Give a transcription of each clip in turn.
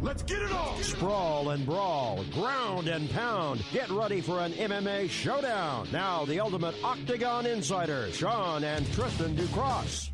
Let's get it on! Sprawl and brawl, ground and pound. Get ready for an MMA showdown. Now, the ultimate Octagon insiders, Sean and Tristan Ducross.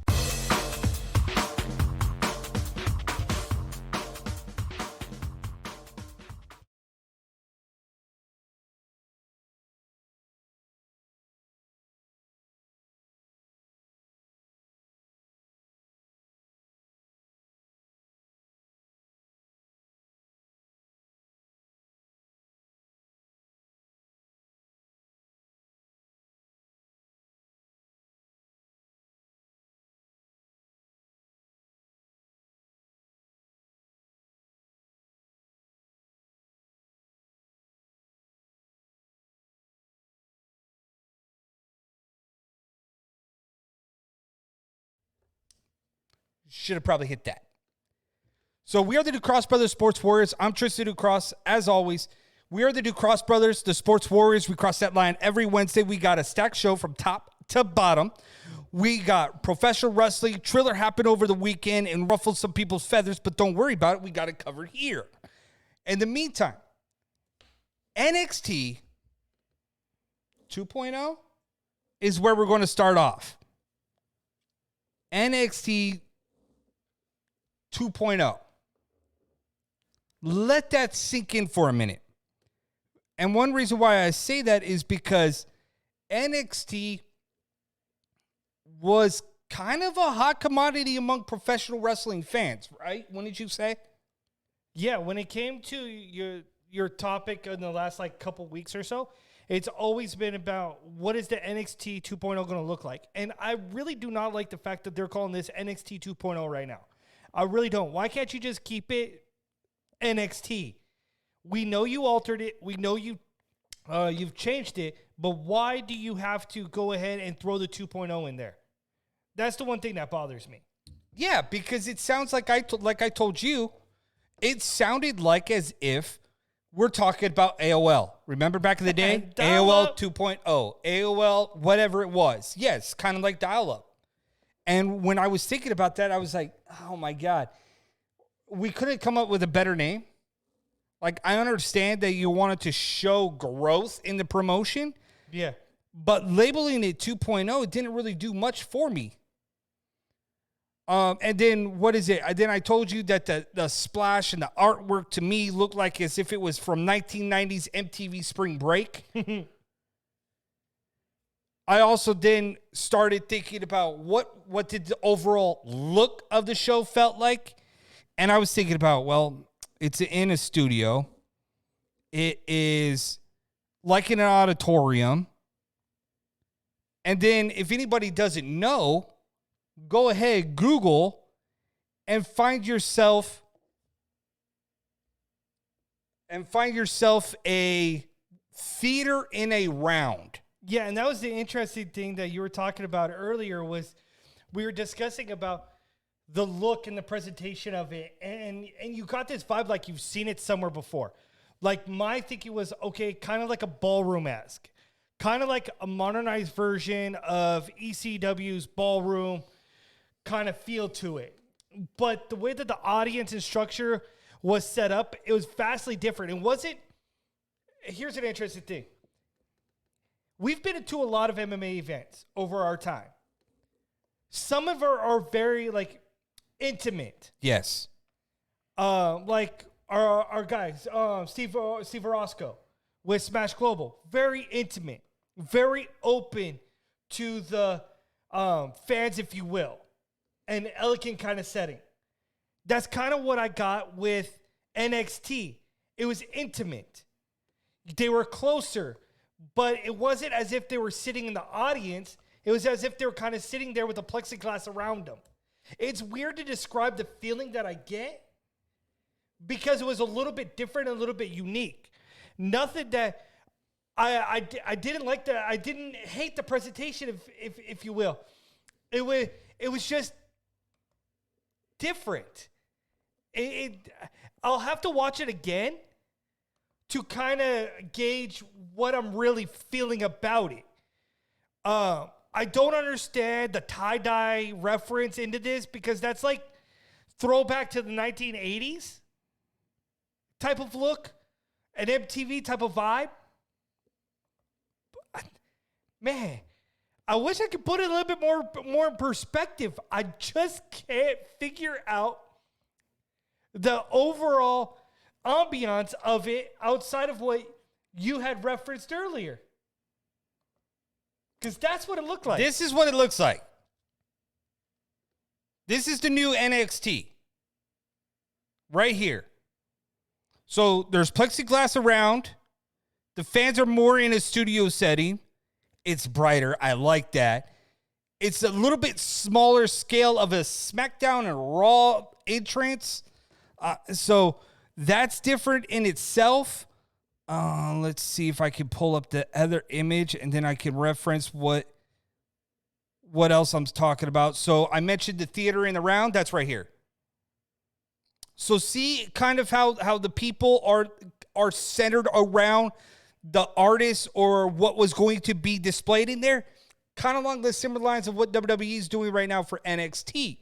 Should have probably hit that. So we are the Ducross Brothers Sports Warriors. I'm Tristan Ducross. As always, we are the Ducross Brothers, the Sports Warriors. We cross that line every Wednesday. We got a stacked show from top to bottom. We got professional wrestling. Triller happened over the weekend and ruffled some people's feathers, but don't worry about it. We got it covered here. In the meantime, NXT 2.0 is where we're going to start off. NXT 2.0. Let that sink in for a minute. And one reason why I say that is because NXT was kind of a hot commodity among professional wrestling fans, right? Wouldn't you say? Yeah, when it came to your topic in the last couple weeks or so, it's always been about what is the NXT 2.0 going to look like. And I really do not like the fact that they're calling this NXT 2.0 right now. I really don't. Why can't you just keep it NXT? We know you altered it. We know you've changed it. But why do you have to go ahead and throw the 2.0 in there? That's the one thing that bothers me. Yeah, because it sounds like I told you, it sounded like as if we're talking about AOL. Remember back in the day? AOL 2.0, AOL, whatever it was. Yes, kind of like dial-up. And when I was thinking about that, I was like, oh my God, we couldn't come up with a better name. Like, I understand that you wanted to show growth in the promotion. Yeah. But labeling it 2.0, it didn't really do much for me. And then what is it? Then I told you that the splash and the artwork to me looked like as if it was from 1990s MTV Spring Break. I also then started thinking about what did the overall look of the show felt like. And I was thinking about, well, it's in a studio. It is like in an auditorium. And then if anybody doesn't know, go ahead, Google, and find yourself a theater in a round. Yeah, and that was the interesting thing that you were talking about earlier was we were discussing about the look and the presentation of it, and you got this vibe like you've seen it somewhere before. Like my thinking was, okay, kind of like a ballroom-esque, kind of like a modernized version of ECW's ballroom kind of feel to it. But the way that the audience and structure was set up, it was vastly different. And here's an interesting thing. We've been to a lot of MMA events over our time. Some of them are very intimate. Yes. Like our guys, Steve Orozco with Smash Global, very intimate, very open to the fans, if you will, an elegant kind of setting. That's kind of what I got with NXT. It was intimate. They were closer, but it wasn't as if they were sitting in the audience. It was as if they were kind of sitting there with a plexiglass around them. It's weird to describe the feeling that I get because it was a little bit different, a little bit unique. Nothing that I didn't like. I didn't hate the presentation, if you will. It was just different. I'll have to watch it again to kind of gauge what I'm really feeling about it. I don't understand the tie-dye reference into this because that's like throwback to the 1980s. type of look, an MTV type of vibe. Man, I wish I could put it a little bit more in perspective. I just can't figure out the overall ambiance of it outside of what you had referenced earlier. Because that's what it looked like. This is what it looks like. This is the new NXT. Right here. So there's plexiglass around. The fans are more in a studio setting. It's brighter. I like that. It's a little bit smaller scale of a SmackDown and Raw entrance. So that's different in itself. Let's see if I can pull up the other image and then I can reference what else I'm talking about. So I mentioned the theater in the round. That's right here. So see kind of how the people are centered around the artist or what was going to be displayed in there. Kind of along the similar lines of what WWE is doing right now for NXT.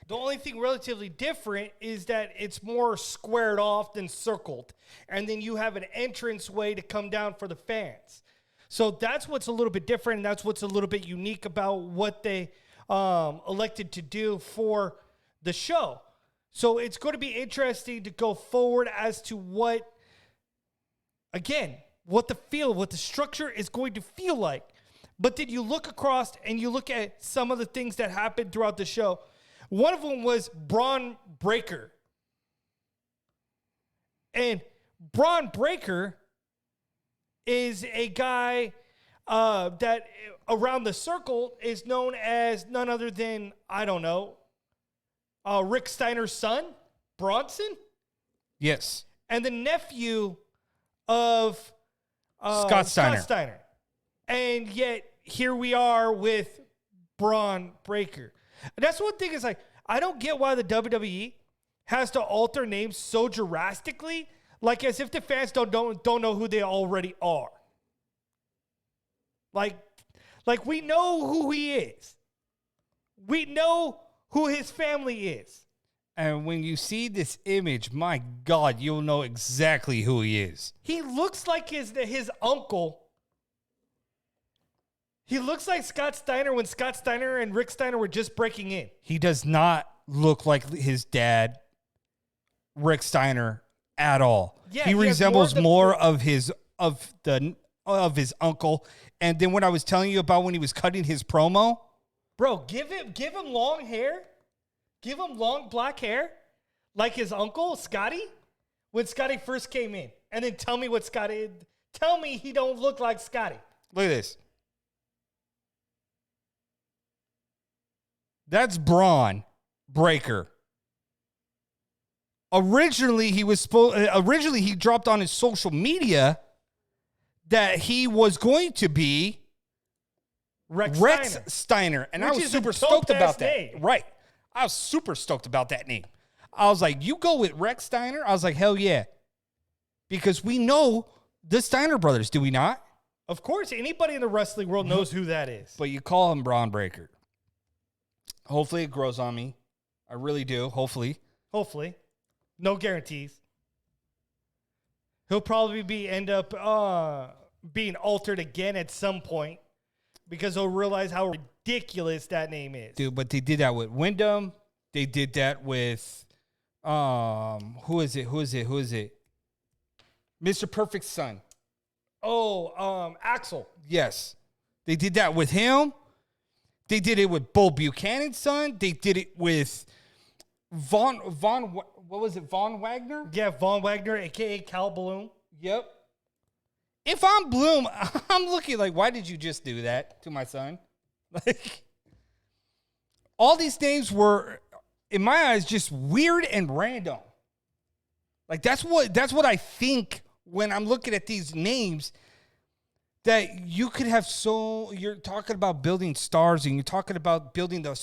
The only thing relatively different is that it's more squared off than circled. And then you have an entrance way to come down for the fans. So that's what's a little bit different. And that's what's a little bit unique about what they elected to do for the show. So it's going to be interesting to go forward as to what the structure is going to feel like. But then you look across and you look at some of the things that happened throughout the show. One of them was Braun Breaker. And Braun Breaker is a guy that around the circle is known as none other than, I don't know, Rick Steiner's son, Bronson? Yes. And the nephew of Scott Steiner. And yet, here we are with Braun Breaker. And that's one thing is like, I don't get why the WWE has to alter names so drastically, like as if the fans don't know who they already are. Like we know who he is. We know who his family is. And when you see this image, my God, you'll know exactly who he is. He looks like his uncle. He looks like Scott Steiner when Scott Steiner and Rick Steiner were just breaking in. He does not look like his dad, Rick Steiner, at all. Yeah, he resembles more of his uncle. And then when I was telling you about when he was cutting his promo, bro, give him long hair. Give him long black hair like his uncle, Scotty, when Scotty first came in. And then tell me he don't look like Scotty. Look at this. That's Braun Breaker. Originally, he dropped on his social media that he was going to be Rex Steiner. And I was super stoked about that. Name. Right. I was super stoked about that name. I was like, you go with Rex Steiner? I was like, hell yeah. Because we know the Steiner brothers, do we not? Of course, anybody in the wrestling world knows who that is. But you call him Braun Breaker. Hopefully it grows on me. I really do. Hopefully. No guarantees. He'll probably end up being altered again at some point because he'll realize how ridiculous that name is. Dude, but they did that with Wyndham. They did that with who is it? Mr. Perfect's son. Oh, Axel. Yes. They did that with him. They did it with Bull Buchanan's son. They did it with Von Wagner? Yeah, Von Wagner, a.k.a. Cal Bloom. Yep. If I'm Bloom, I'm looking like, why did you just do that to my son? Like, all these names were, in my eyes, just weird and random. Like, that's what I think when I'm looking at these names. That you could have you're talking about building stars and you're talking about building their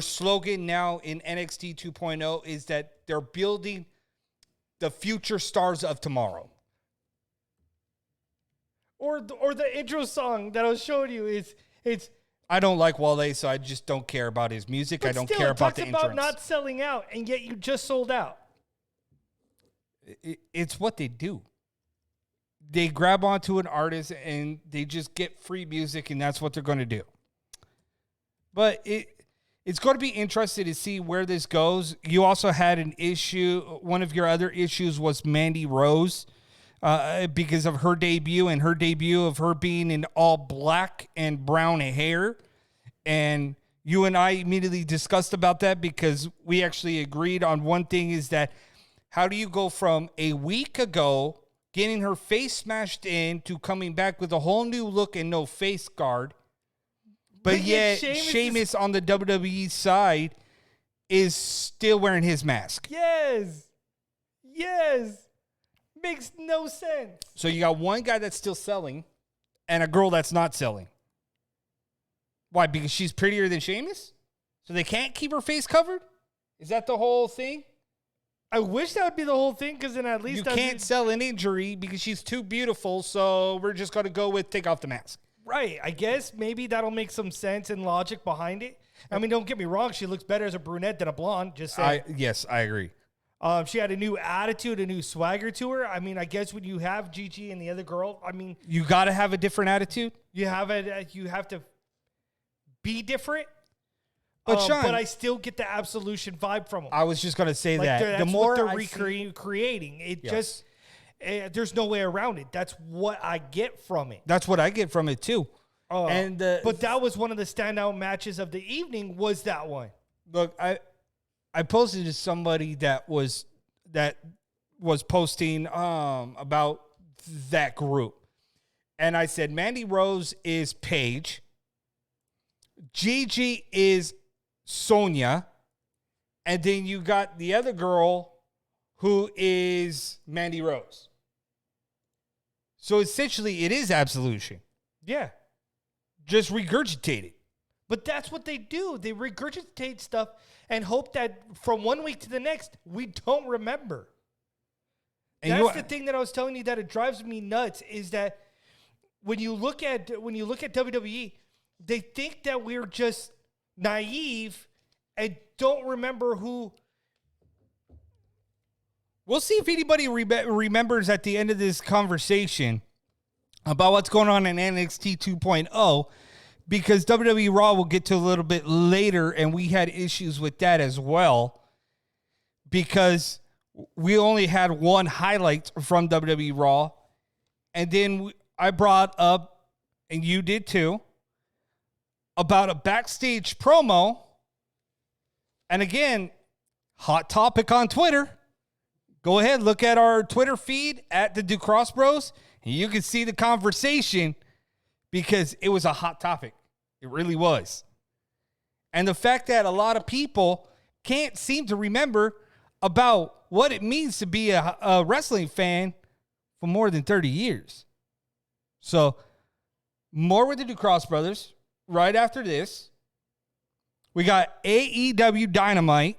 slogan now in NXT 2.0 is that they're building the future stars of tomorrow. Or the intro song that I was showing you it's I don't like Wale, so I just don't care about his music. I don't care about the entrance. About not selling out, and yet you just sold out. It's what they do. They grab onto an artist and they just get free music, and that's what they're going to do. But it's going to be interesting to see where this goes. You also had an issue. One of your other issues was Mandy Rose because of her debut of her being in all black and brown hair. And you and I immediately discussed about that because we actually agreed on one thing is that how do you go from a week ago getting her face smashed in to coming back with a whole new look and no face guard, but yet Sheamus on the WWE side is still wearing his mask? Yes. Makes no sense. So you got one guy that's still selling and a girl that's not selling. Why? Because she's prettier than Sheamus? So they can't keep her face covered? Is that the whole thing? I wish that would be the whole thing, because then at least you can't sell an injury because she's too beautiful, so we're just going to go with take off the mask. Right. I guess maybe that'll make some sense and logic behind it. I mean, don't get me wrong. She looks better as a brunette than a blonde. Just saying. Yes, I agree. She had a new attitude, a new swagger to her. I mean, I guess when you have Gigi and the other girl, I mean, you got to have a different attitude. You have to be different. But Sean, but I still get the Absolution vibe from them. I was just going to say that. That's the more what they're recreating, it just there's no way around it. That's what I get from it. That's what I get from it too. But that was one of the standout matches of the evening. Was that one? Look, I posted to somebody that was posting about that group, and I said Mandy Rose is Paige, Gigi is Sonya, and then you got the other girl who is Mandy Rose. So essentially, it is Absolution. Yeah. Just regurgitate it. But that's what they do. They regurgitate stuff and hope that from one week to the next, we don't remember. And that's the thing that I was telling you that it drives me nuts is that when you look at WWE, they think that we're just naive and don't remember who. We'll see if anybody remembers at the end of this conversation about what's going on in NXT 2.0, because WWE Raw will get to a little bit later, and we had issues with that as well, because we only had one highlight from WWE Raw, and then I brought up, and you did too, about a backstage promo. And again, hot topic on Twitter. Go ahead, look at our Twitter feed at the ducrossbros, and you can see the conversation because it was a hot topic. It really was. And the fact that a lot of people can't seem to remember about what it means to be a wrestling fan for more than 30 years. So, more with the Ducross brothers. Right after this, we got AEW Dynamite.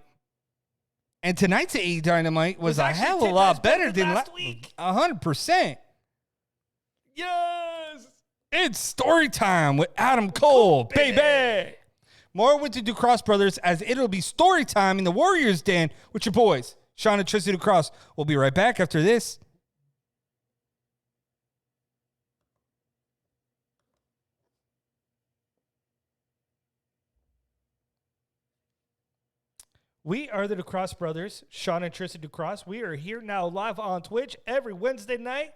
And tonight's AEW Dynamite was a hell of a lot better than last week. 100%. Yes. It's story time with Adam Cole, baby. More with the Ducross brothers, as it'll be story time in the Warriors Den with your boys, Sean and Tristan Ducross. We'll be right back after this. We are the Ducross brothers, Sean and Tristan Ducross. We are here now live on Twitch every Wednesday night,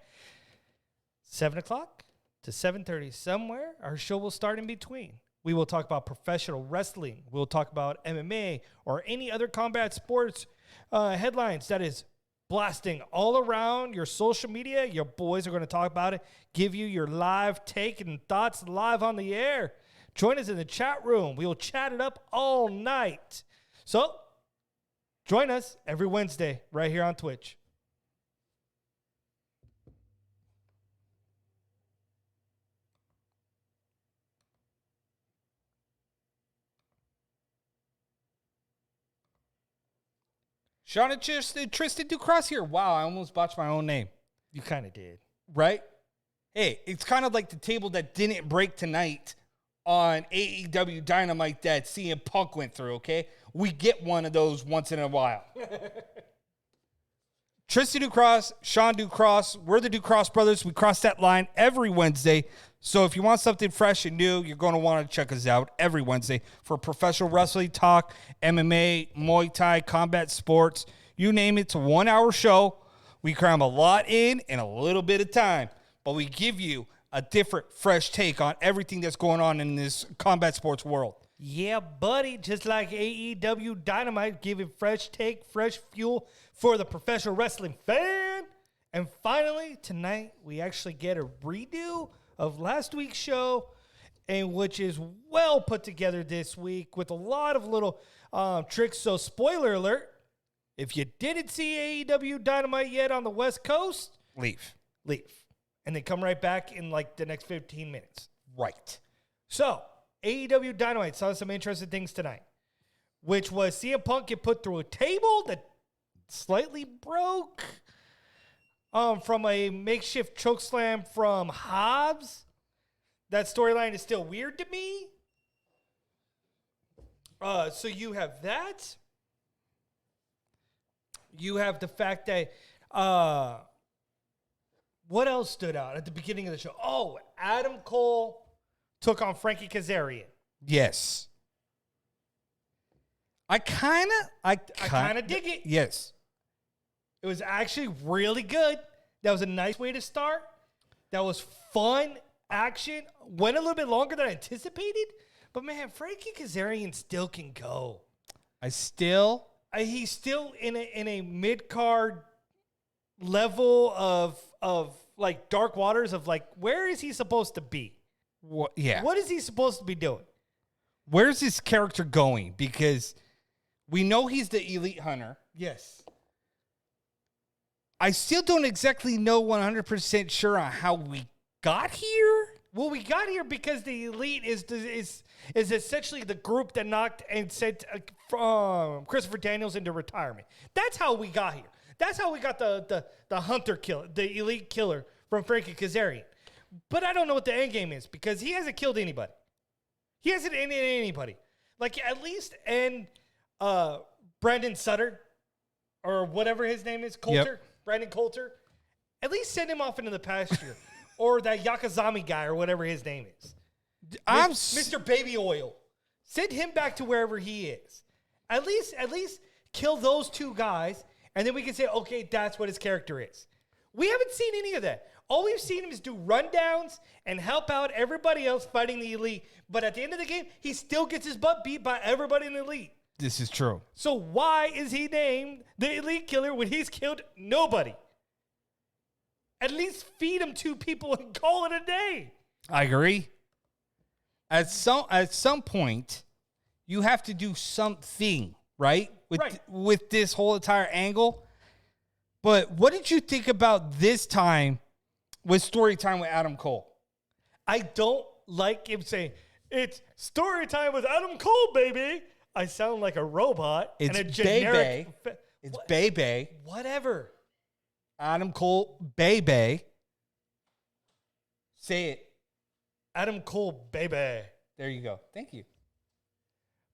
7 o'clock to 7:30 somewhere. Our show will start in between. We will talk about professional wrestling. We'll talk about MMA or any other combat sports headlines that is blasting all around your social media. Your boys are going to talk about it, give you your live take and thoughts live on the air. Join us in the chat room. We will chat it up all night. So, join us every Wednesday right here on Twitch. Sean and Tristan Ducross here. Wow, I almost botched my own name. You kind of did. Right? Hey, it's kind of like the table that didn't break tonight on AEW Dynamite that CM Punk went through, okay? We get one of those once in a while. Tristan Ducross, Sean Ducross. We're the Ducross brothers. We cross that line every Wednesday. So if you want something fresh and new, you're going to want to check us out every Wednesday for professional wrestling talk, MMA, Muay Thai, combat sports. You name it, it's a 1-hour show. We cram a lot in a little bit of time, but we give you a different, fresh take on everything that's going on in this combat sports world. Yeah, buddy. Just like AEW Dynamite, giving fresh take, fresh fuel for the professional wrestling fan. And finally, tonight, we actually get a redo of last week's show, and which is well put together this week with a lot of little tricks. So, spoiler alert, if you didn't see AEW Dynamite yet on the West Coast, Leave. And then come right back in like the next 15 minutes. Right. So, AEW Dynamite saw some interesting things tonight, which was CM Punk get put through a table that slightly broke from a makeshift chokeslam from Hobbs. That storyline is still weird to me. So you have that. You have the fact that what else stood out at the beginning of the show? Oh, Adam Cole took on Frankie Kazarian. Yes. I kind of dig it. Yes. It was actually really good. That was a nice way to start. That was fun action. Went a little bit longer than I anticipated. But, man, Frankie Kazarian still can go. He's still in a mid-card level of like dark waters of like, where is he supposed to be? What? Yeah. What is he supposed to be doing? Where's this character going? Because we know he's the elite hunter. Yes. I still don't exactly know 100% sure on how we got here. Well, we got here because the elite is essentially the group that knocked and sent Christopher Daniels into retirement. That's how we got here. That's how we got the hunter killer, the elite killer from Frankie Kazarian. But I don't know what the end game is because he hasn't killed anybody. He hasn't ended anybody. Like, at least end Brandon Sutter or whatever his name is, Coulter, Yep. Brandon Coulter. At least send him off into the pasture. Or that Yakazami guy or whatever his name is. Mr. Baby Oil. Send him back to wherever he is. At least kill those two guys, and then we can say, okay, that's what his character is. We haven't seen any of that. All we've seen him is do rundowns and help out everybody else fighting the elite. But at the end of the game, he still gets his butt beat by everybody in the elite. This is true. So why is he named the elite killer when he's killed nobody? At least feed him 2 people and call it a day. I agree. At some point, you have to do something, right? With this whole entire angle. But what did you think about this time with story time with Adam Cole? I don't like him saying, it's story time with Adam Cole, baby. I sound like a robot. It's and a generic... Bebe. It's Bebe. Whatever. Adam Cole, Bebe. Say it. Adam Cole, baby. There you go. Thank you.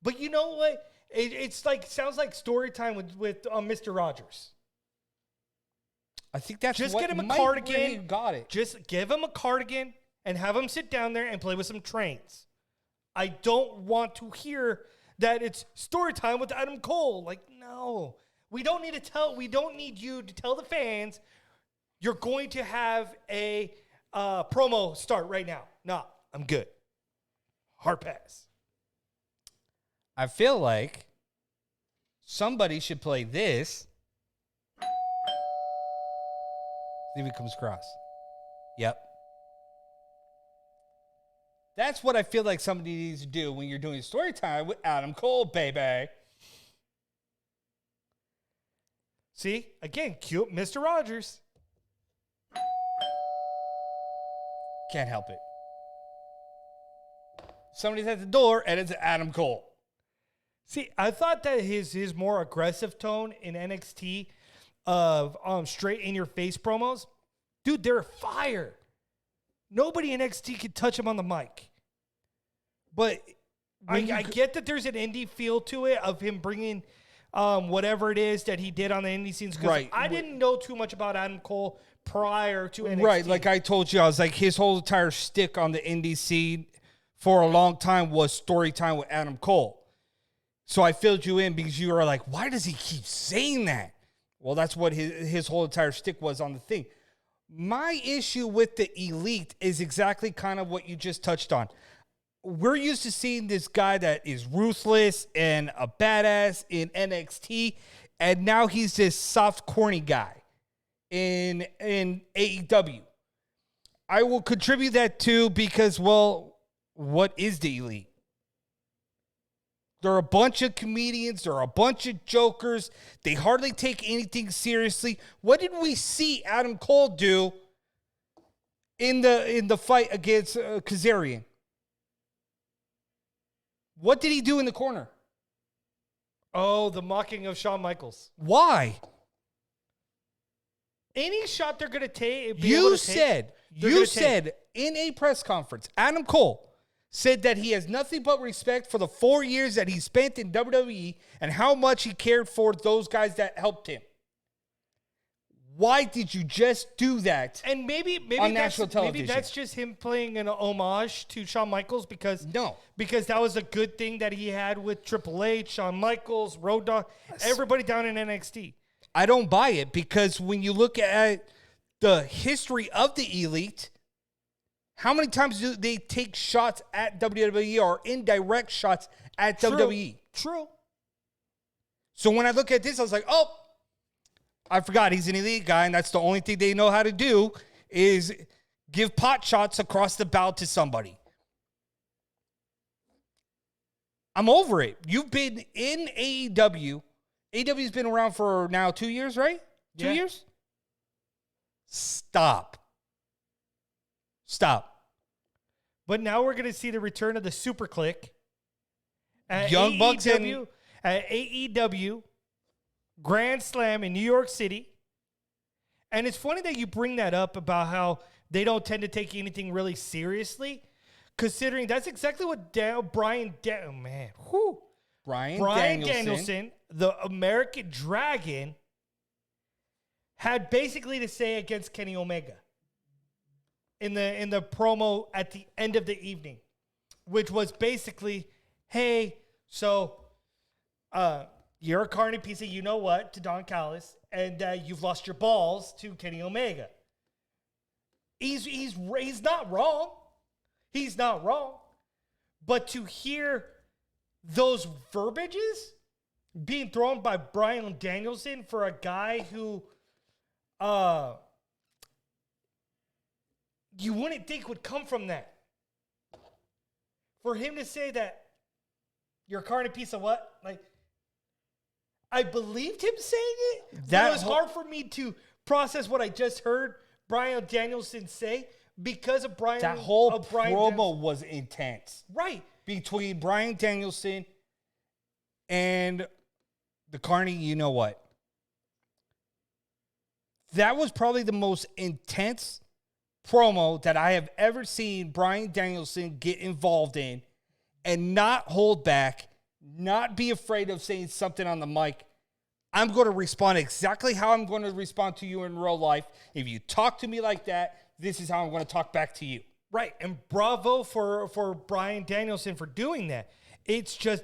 But you know what? It's like, sounds like story time with Mr. Rogers. I think that's just what get him a might cardigan. really got it. Just give him a cardigan and have him sit down there and play with some trains. I don't want to hear that it's story time with Adam Cole. Like, no. We don't need you to tell the fans you're going to have a promo start right now. No, I'm good. Hard pass. I feel like somebody should play this. See if it comes across. Yep. That's what I feel like somebody needs to do when you're doing story time with Adam Cole, baby. See? Again, cue up Mr. Rogers. Can't help it. Somebody's at the door, and it's Adam Cole. See, I thought that his more aggressive tone in NXT of straight in your face promos, dude, they're fire. Nobody in NXT can touch him on the mic. But I get that there's an indie feel to it of him bringing whatever it is that he did on the indie scenes. Because Right. I didn't know too much about Adam Cole prior to NXT. Right, like I told you, I was like, his whole entire shtick on the indie scene for a long time was story time with Adam Cole. So I filled you in because you were like, why does he keep saying that? Well, that's what his whole entire shtick was on the thing. My issue with the Elite is exactly kind of what you just touched on. We're used to seeing this guy that is ruthless and a badass in NXT, and now he's this soft, corny guy in AEW. I will contribute that too because, well, what is the Elite? They're a bunch of comedians. They're a bunch of jokers. They hardly take anything seriously. What did we see Adam Cole do in the fight against Kazarian? What did he do in the corner? Oh, the mocking of Shawn Michaels. Why? Any shot they're going to take. You said in a press conference, Adam Cole said that he has nothing but respect for the 4 years that he spent in WWE and how much he cared for those guys that helped him. Why did you just do that? And maybe on national television? Maybe that's just him playing an homage to Shawn Michaels because that was a good thing that he had with Triple H, Shawn Michaels, Road Dogg, everybody down in NXT. I don't buy it because when you look at the history of the Elite, how many times do they take shots at WWE or indirect shots at WWE? True. So when I look at this, I was like, oh, I forgot he's an Elite guy, and that's the only thing they know how to do is give pot shots across the bow to somebody. I'm over it. You've been in AEW. AEW's been around for now 2 years, right? 2 years? Stop. But now we're going to see the return of the Super Click at Young Bucks at AEW Grand Slam in New York City. And it's funny that you bring that up about how they don't tend to take anything really seriously, considering that's exactly what Brian Danielson, the American Dragon, had basically to say against Kenny Omega in the promo at the end of the evening, which was basically, hey, so you're a carny piece of you-know-what to Don Callis, and you've lost your balls to Kenny Omega. He's not wrong. He's not wrong. But to hear those verbiages being thrown by Bryan Danielson for a guy who you wouldn't think would come from that. For him to say that you're a carny piece of what? Like, I believed him saying it. It was hard for me to process what I just heard Bryan Danielson say because of Brian. That whole promo was intense. Right. Between Bryan Danielson and the Carney, you know what? That was probably the most intense promo that I have ever seen Bryan Danielson get involved in and not hold back, not be afraid of saying something on the mic. I'm going to respond exactly how I'm going to respond to you in real life. If you talk to me like that, this is how I'm going to talk back to you. Right. And bravo for Bryan Danielson for doing that. It's just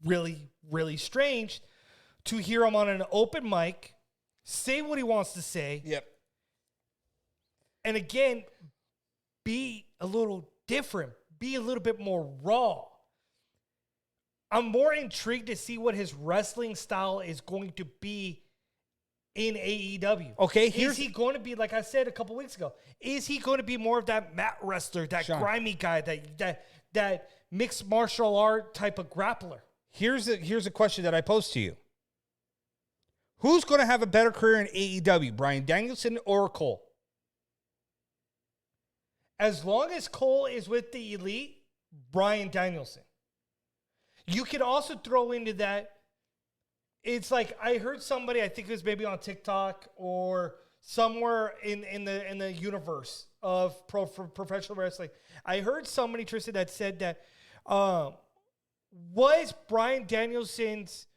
really, really strange to hear him on an open mic say what he wants to say. Yep. And again, be a little different. Be a little bit more raw. I'm more intrigued to see what his wrestling style is going to be in AEW. Okay, is he going to be, like I said a couple weeks ago, is he going to be more of that mat wrestler, that grimy guy, that mixed martial art type of grappler? Here's a question that I pose to you. Who's going to have a better career in AEW, Bryan Danielson or Cole? As long as Cole is with the Elite, Bryan Danielson. You could also throw into that, it's like I heard somebody, I think it was maybe on TikTok or somewhere in the universe of professional wrestling. I heard somebody, Tristan, that said that was Bryan Danielson's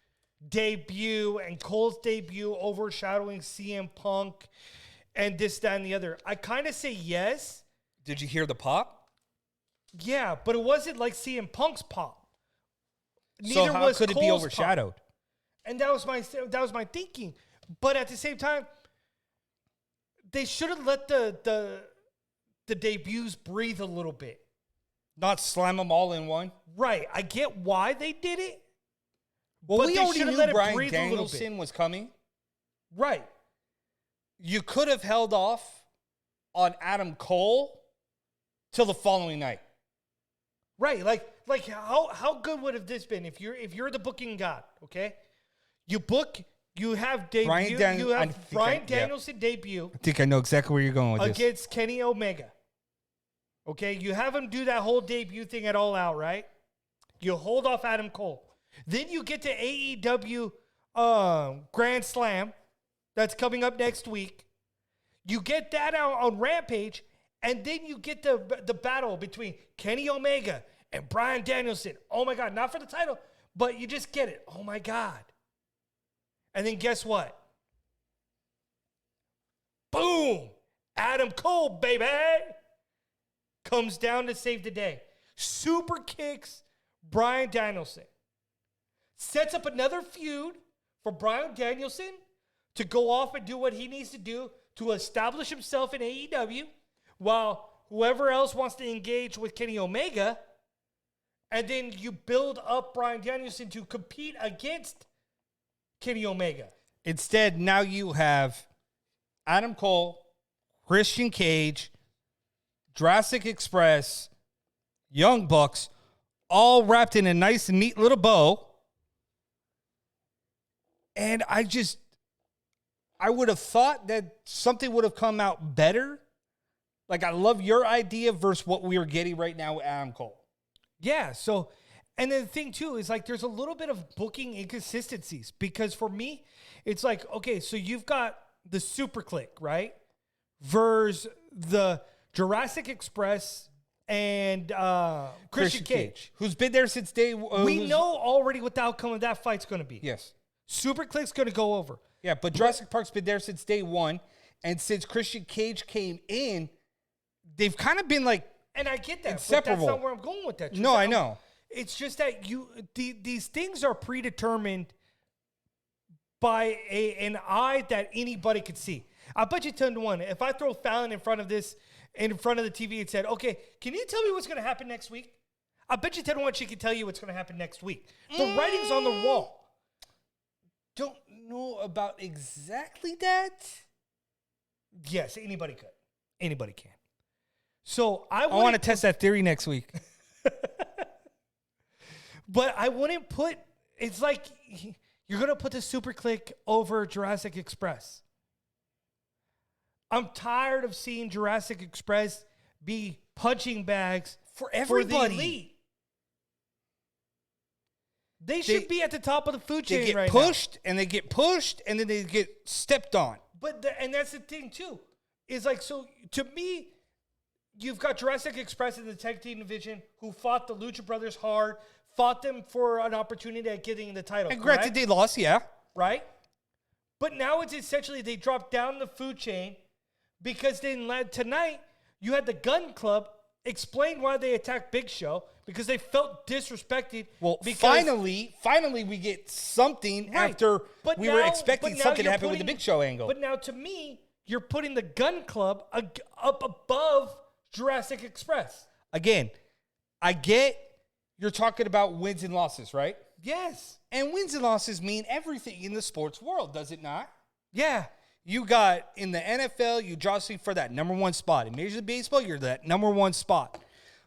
debut and Cole's debut overshadowing CM Punk and this, that, and the other? I kind of say yes. Did you hear the pop? Yeah, but it wasn't like CM Punk's pop. So how could it be overshadowed? Pop. And that was my thinking. But at the same time, they should have let the debuts breathe a little bit. Not slam them all in one. Right. I get why they did it. Well, but we already knew Bryan Danielson was coming. Right. You could have held off on Adam Cole till the following night. Right. Like how good would have this been if you're the booking god, okay? You have debut. Bryan Danielson debut. I think I know exactly where you're going with this. Against Kenny Omega. Okay, you have him do that whole debut thing at All Out, right? You hold off Adam Cole. Then you get to AEW Grand Slam that's coming up next week. You get that out on Rampage, and then you get the battle between Kenny Omega and Bryan Danielson. Oh my God, not for the title, but you just get it. Oh my God. And then guess what? Boom! Adam Cole, baby! Comes down to save the day. Super kicks Bryan Danielson. Sets up another feud for Bryan Danielson to go off and do what he needs to do to establish himself in AEW, while whoever else wants to engage with Kenny Omega. And then you build up Bryan Danielson to compete against Kenny Omega. Instead, now you have Adam Cole, Christian Cage, Jurassic Express, Young Bucks, all wrapped in a nice and neat little bow. And I would have thought that something would have come out better. Like, I love your idea versus what we are getting right now with Adam Cole. Yeah, so, and then the thing too is like there's a little bit of booking inconsistencies because for me, it's like, okay, so you've got the Super Click, right? Versus the Jurassic Express and Christian Cage. Who's been there since day one. We know already what the outcome of that fight's going to be. Yes. Super Click's going to go over. Yeah, but Jurassic Park's been there since day one. And since Christian Cage came in, they've kind of been like, and I get that, inseparable. But that's not where I'm going with that. No, I know. It's just that these things are predetermined by an eye that anybody could see. I bet you 10 to 1. If I throw Fallon in front of the TV and said, okay, can you tell me what's going to happen next week? I bet you 10 to 1 she can tell you what's going to happen next week. The writing's on the wall. Don't know about exactly that. Yes, anybody could. Anybody can. So I want to test that theory next week. But I wouldn't put, it's like you're going to put the Super Click over Jurassic Express. I'm tired of seeing Jurassic Express be punching bags for everybody. For the elite. They should be at the top of the food chain right now. They get pushed, and they get pushed, and then they get stepped on. And that's the thing, too. Is like, so to me, you've got Jurassic Express in the tag team division who fought the Lucha Brothers hard, fought them for an opportunity at getting the title. And granted, they lost, yeah. Right? But now it's essentially they dropped down the food chain because then tonight you had the Gun Club explain why they attacked Big Show because they felt disrespected. Well, finally we get something after we were expecting something to happen with the Big Show angle. But now to me, you're putting the Gun Club up above Jurassic Express. Again, I get you're talking about wins and losses, right? Yes. And wins and losses mean everything in the sports world, does it not? Yeah. You got, in the NFL, you jostling for that number one spot. In Major League Baseball, you're that number one spot.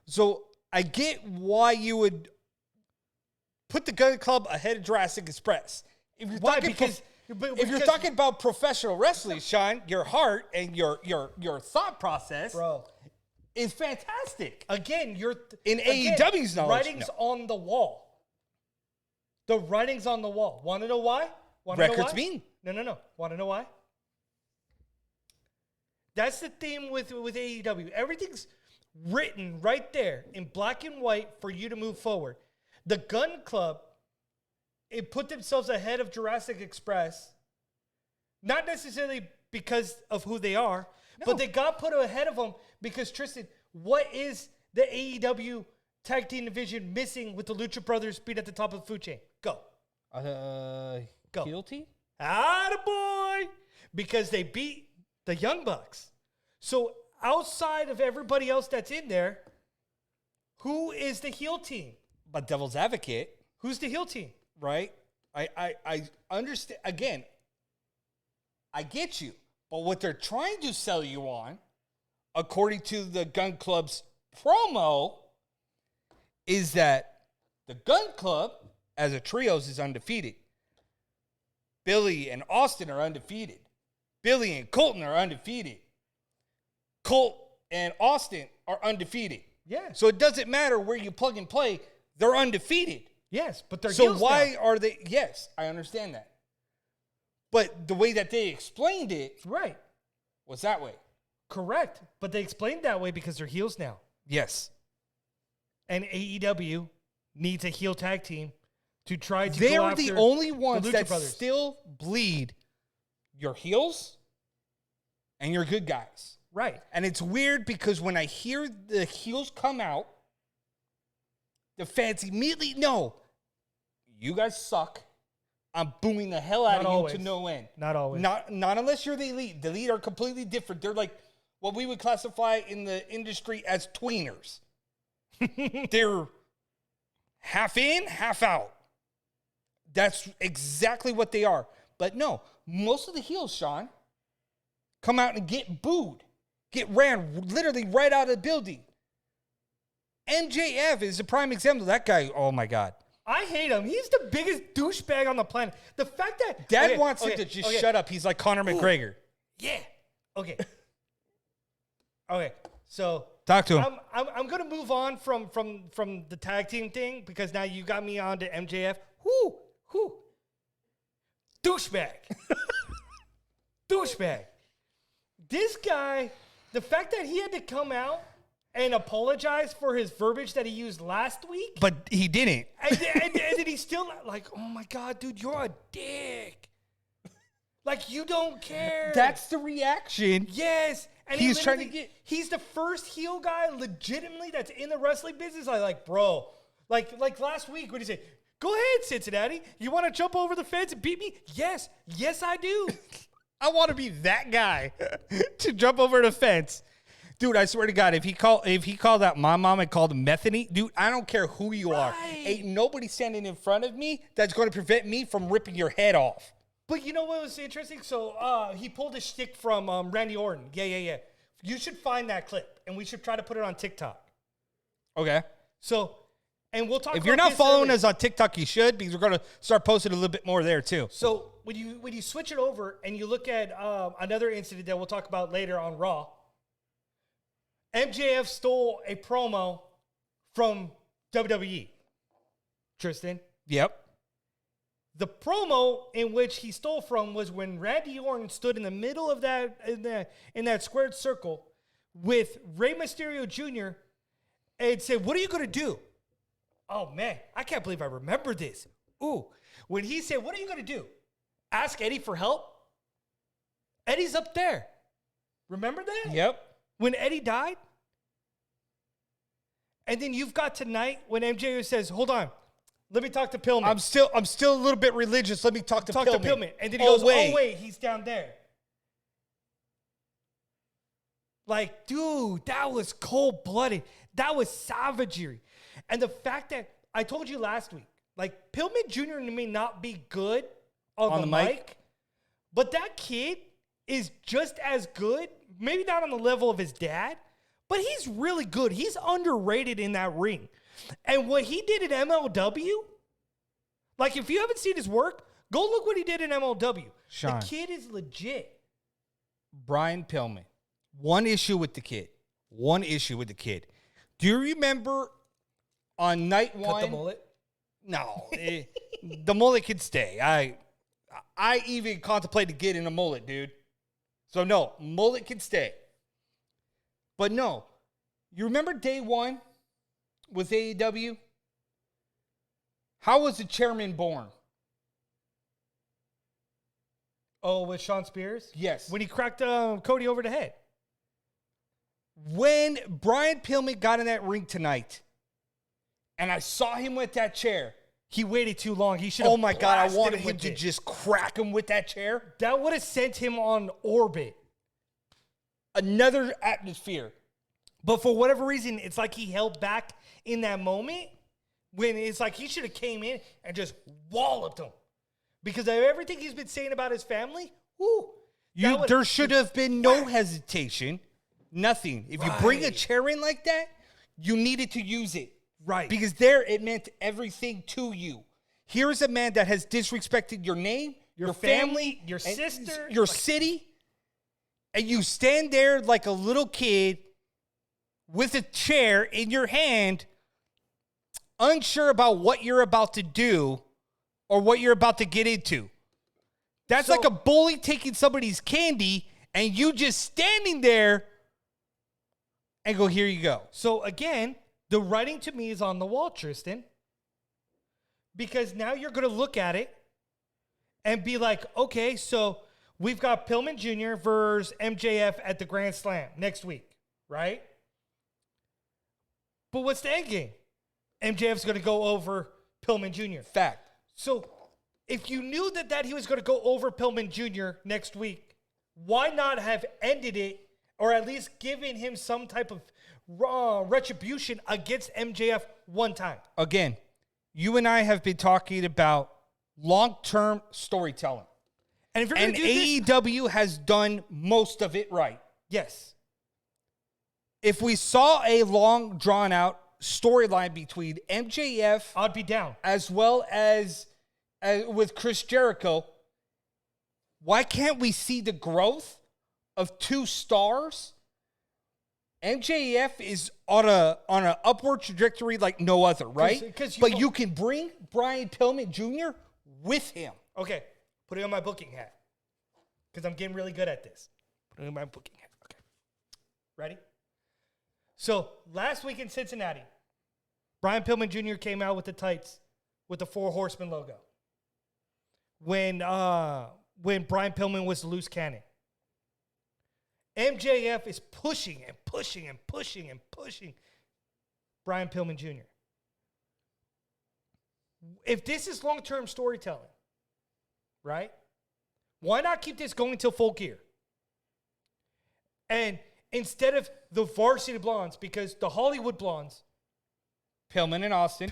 So I get why you would put the Gun Club ahead of Jurassic Express. If you're if you're talking about professional wrestling, Sean, your heart and your thought process, bro, is fantastic. Again, AEW's knowledge. Writing's on the wall. The writing's on the wall. Want to know why? Records mean. No. Want to know why? That's the theme with AEW. Everything's written right there in black and white for you to move forward. The Gun Club it put themselves ahead of Jurassic Express, not necessarily because of who they are, but they got put ahead of them because, Tristan, what is the AEW tag team division missing with the Lucha Brothers being at the top of the food chain? Go. Go. Heel team? Attaboy! Because they beat the Young Bucks. So outside of everybody else that's in there, who is the heel team? But Devil's Advocate. Who's the heel team? Right? I understand. Again, I get you. But what they're trying to sell you on, according to the Gun Club's promo, is that the Gun Club, as a trios, is undefeated. Billy and Austin are undefeated. Billy and Colton are undefeated. Colt and Austin are undefeated. Yeah. So it doesn't matter where you plug and play, they're undefeated. Yes, but they're so heels why now. are they? Yes, I understand that. But the way that they explained it, right, was that way. Correct. But they explained that way because they're heels now. Yes. And AEW needs a heel tag team to try to They're go after the only ones the Lucha that Brothers. still bleed your heels and your good guys. Right. And it's weird because when I hear the heels come out, the fans immediately know, you guys suck. I'm booing the hell out of you to no end. Not always. Not unless you're the elite. The elite are completely different. They're like what we would classify in the industry as tweeners. They're half in, half out. That's exactly what they are. But no, most of the heels, Sean, come out and get booed. Get ran literally right out of the building. MJF is a prime example. That guy, oh my God. I hate him. He's the biggest douchebag on the planet. The fact that Dad wants him to just shut up. He's like Conor McGregor. Yeah. Okay. Okay. So talk to him. I'm gonna move on from the tag team thing because now you got me on to MJF. Whoo. Douchebag. Douchebag. This guy, the fact that he had to come out and apologize for his verbiage that he used last week. But he didn't. And then he's still like, oh my God, dude, you're a dick. Like, you don't care. That's the reaction. Yes. And he's trying to get. He's the first heel guy legitimately that's in the wrestling business. I like, bro. Like last week, what did he say? Go ahead, Cincinnati. You want to jump over the fence and beat me? Yes. Yes, I do. I want to be that guy to jump over the fence. Dude, I swear to God, if he called out my mom and called him Methany, dude, I don't care who you are. Ain't nobody standing in front of me that's going to prevent me from ripping your head off. But you know what was interesting? So he pulled a shtick from Randy Orton. Yeah. You should find that clip, and we should try to put it on TikTok. Okay. So, and we'll talk. If you're not following us on TikTok, you should, because we're going to start posting a little bit more there too. So when you switch it over and you look at another incident that we'll talk about later on Raw, MJF stole a promo from WWE. Tristan. Yep. The promo in which he stole from was when Randy Orton stood in the middle of that in that squared circle with Rey Mysterio Jr. and said, "What are you going to do?" Oh man, I can't believe I remember this. Ooh, when he said, "What are you going to do?" Ask Eddie for help. Eddie's up there. Remember that? Yep. When Eddie died? And then you've got tonight when MJ says, hold on, let me talk to Pillman. I'm still a little bit religious. Let me talk to Pillman. And then he goes, oh, wait, he's down there. Like, dude, that was cold-blooded. That was savagery. And the fact that, I told you last week, like, Pillman Jr. may not be good on the mic, but that kid is just as good, maybe not on the level of his dad, but he's really good. He's underrated in that ring. And what he did at MLW, like if you haven't seen his work, go look what he did in MLW. Sean. The kid is legit. Brian Pillman. One issue with the kid. Do you remember on night one? Cut the mullet? No. The mullet can stay. I even contemplated getting a mullet, dude. So no, mullet can stay. But no, you remember day one with AEW? How was the chairman born? Oh, with Sean Spears? Yes. When he cracked Cody over the head. When Brian Pillman got in that ring tonight, and I saw him with that chair. He waited too long. He should have. Oh my God, I blasted wanted him with to it. just crack him with that chair. That would have sent him on orbit. Another atmosphere. But for whatever reason, it's like he held back in that moment when it's like he should have came in and just walloped him. Because of everything he's been saying about his family, There should have been no hesitation. Nothing. If you bring a chair in like that, you needed to use it. Right. Because there it meant everything to you. Here's a man that has disrespected your name, your family, your sister, your city, and you stand there like a little kid with a chair in your hand, unsure about what you're about to do or what you're about to get into. That's like a bully taking somebody's candy and you just standing there and go, here you go. So again, the writing to me is on the wall, Tristan. Because now you're going to look at it and be like, okay, so we've got Pillman Jr. versus MJF at the Grand Slam next week, right? But what's the end game? MJF's going to go over Pillman Jr. Fact. So if you knew that he was going to go over Pillman Jr. next week, why not have ended it or at least given him some type of retribution against MJF one time? Again, you and I have been talking about long-term storytelling. And if you're going to do AEW has done most of it right. yes. If we saw a long, drawn-out storyline between MJF I'd be down. as well as with Chris Jericho, why can't we see the growth of two stars? MJF is on an upward trajectory like no other, right? 'cause But you can bring Brian Pillman Jr. with him. Okay, putting on my booking hat because I'm getting really good at this. Putting on my booking hat. Okay, ready? So last week in Cincinnati, Brian Pillman Jr. came out with the tights with the 4 Horsemen logo. When Brian Pillman was the loose cannon, MJF is pushing and pushing and pushing and pushing Brian Pillman Jr. If this is long-term storytelling, right? Why not keep this going till Full Gear? And instead of the Varsity Blondes, because the Hollywood Blondes, Pillman and Austin.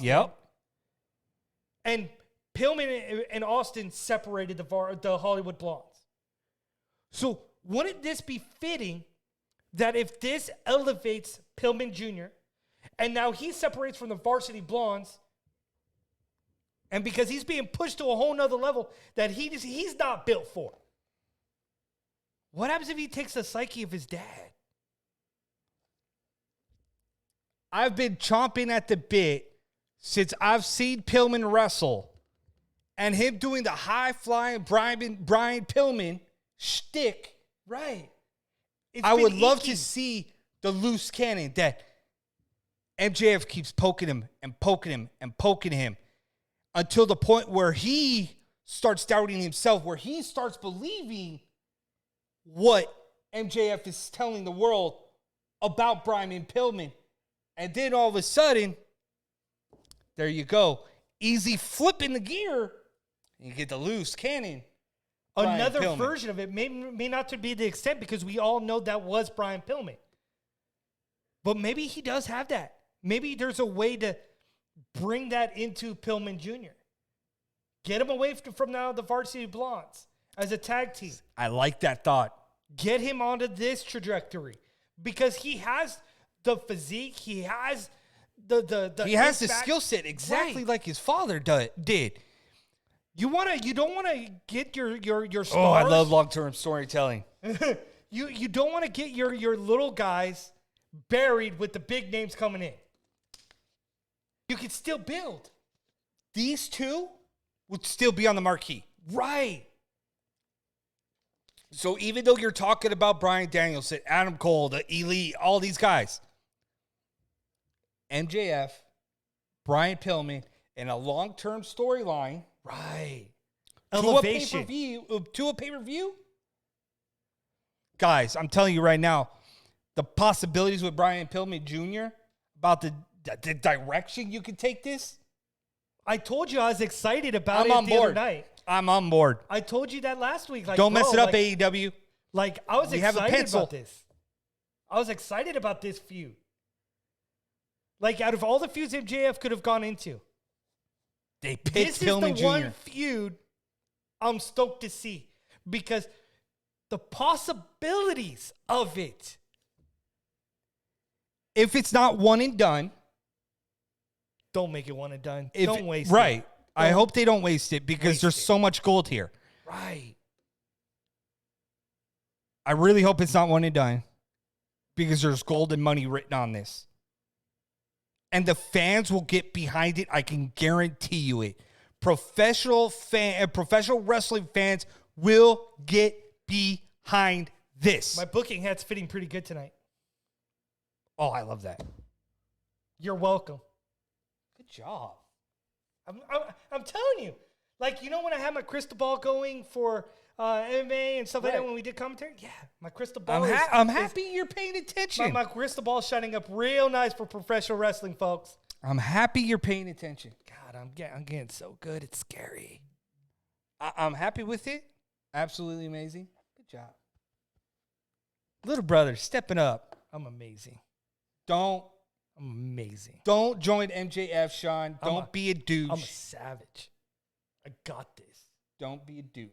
Yep. And Pillman and Austin separated the Hollywood Blondes. So wouldn't this be fitting that if this elevates Pillman Jr., and now he separates from the Varsity Blondes, and because he's being pushed to a whole nother level that he's not built for. What happens if he takes the psyche of his dad? I've been chomping at the bit since I've seen Pillman wrestle and him doing the high-flying Brian Pillman shtick. Right. I would love to see the loose cannon that MJF keeps poking him and poking him and poking him until the point where he starts doubting himself, where he starts believing what MJF is telling the world about Brian Pillman. And then all of a sudden, there you go. Easy flipping the gear. You get the loose cannon. Another Pillman. version of it may not to be the extent because we all know that was Brian Pillman. But maybe he does have that. Maybe there's a way to bring that into Pillman Jr. Get him away from now the Varsity Blondes as a tag team. I like that thought. Get him onto this trajectory because he has the physique. He has he has the skill set exactly like his father did. You don't want to get your stars. Oh, I love long-term storytelling. You don't want to get your little guys buried with the big names coming in. You can still build. These two would still be on the marquee. Right. So even though you're talking about Bryan Danielson, Adam Cole, the Elite, all these guys, MJF, Brian Pillman, in a long-term storyline. Right. elevation. To a pay-per-view? Guys, I'm telling you right now, the possibilities with Brian Pillman Jr. about the direction you could take this. I told you I was excited about it the other night. I'm on board. I told you that last week. Like, don't mess it up, AEW. Like, I was excited about this. I was excited about this feud. Like, out of all the feuds MJF could have gone into, they picked Pillman Jr. This is the one feud I'm stoked to see because the possibilities of it. If it's not one and done, don't make it one and done. Don't waste it. Right. I hope they don't waste it because there's so much gold here. Right. I really hope it's not one and done because there's gold and money written on this. And the fans will get behind it. I can guarantee you it. Professional wrestling fans will get behind this. My booking hat's fitting pretty good tonight. Oh, I love that. You're welcome. Good job. I'm telling you. Like, you know when I had my crystal ball going for MMA and stuff like that when we did commentary? Yeah, my crystal ball I'm happy you're paying attention. My crystal ball's shining up real nice for professional wrestling, folks. I'm happy you're paying attention. God, I'm getting so good. It's scary. I'm happy with it. Absolutely amazing. Good job. Little brother, stepping up. I'm amazing. I'm amazing. Don't join MJF, Sean. Don't be a douche. I'm a savage. I got this. Don't be a douche.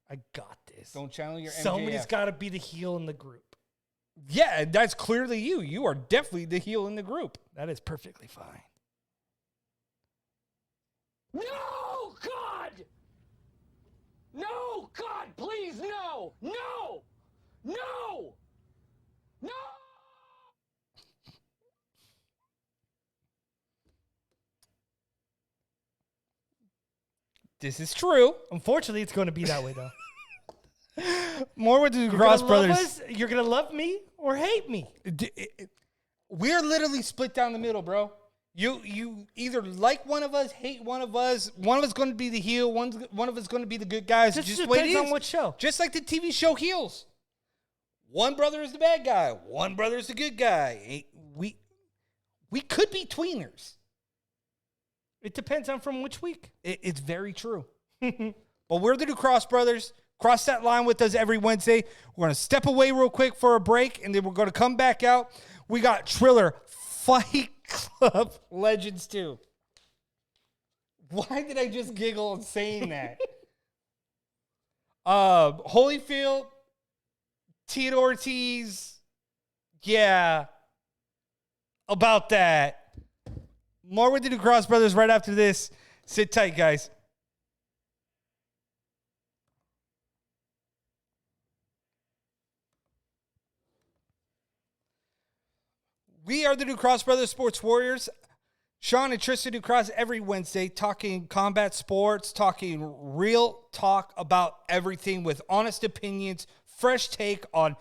I got this. Don't channel your MJF. Somebody's got to be the heel in the group. Yeah, that's clearly you. You are definitely the heel in the group. That is perfectly fine. No, God! No, God, please, no! No! No! No! This is true. Unfortunately, it's going to be that way, though. More with the Cross Brothers. You're going to love me or hate me. We're literally split down the middle, bro. You either like one of us, hate one of us. One of us going to be the heel. One of us going to be the good guys. Just the depends way it is. on what show. Just like the TV show Heels. One brother is the bad guy. One brother is the good guy. We could be tweeners. It depends on from which week. It's very true. But we're the New Cross Brothers. Cross that line with us every Wednesday. We're going to step away real quick for a break, and then we're going to come back out. We got Triller Fight Club Legends 2. Why did I just giggle in saying that? Holyfield, Tito Ortiz. Yeah. About that. More with the New Cross Brothers right after this. Sit tight, guys. We are the New Cross Brothers Sports Warriors. Sean and Tristan New Cross every Wednesday talking combat sports, talking real talk about everything with honest opinions, fresh take on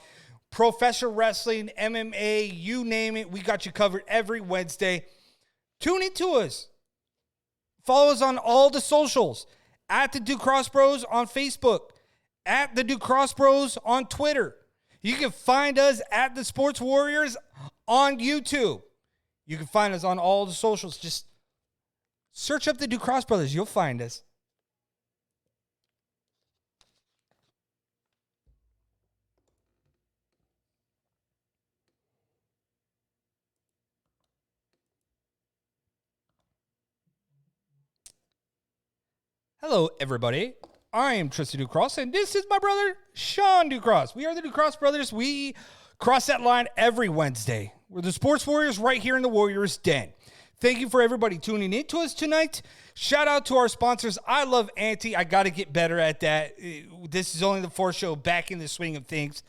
professional wrestling, MMA, you name it. We got you covered every Wednesday. Tune into us. Follow us on all the socials. At the Ducross Bros on Facebook. At the Ducross Bros on Twitter. You can find us at the Sports Warriors on YouTube. You can find us on all the socials. Just search up the Ducross Brothers. You'll find us. Hello, everybody. I am Tristan Ducross, and this is my brother, Sean Ducross. We are the Ducross Brothers. We cross that line every Wednesday. We're the Sports Warriors right here in the Warriors Den. Thank you for everybody tuning in to us tonight. Shout out to our sponsors. I love Auntie. I got to get better at that. This is only the fourth show back in the swing of things.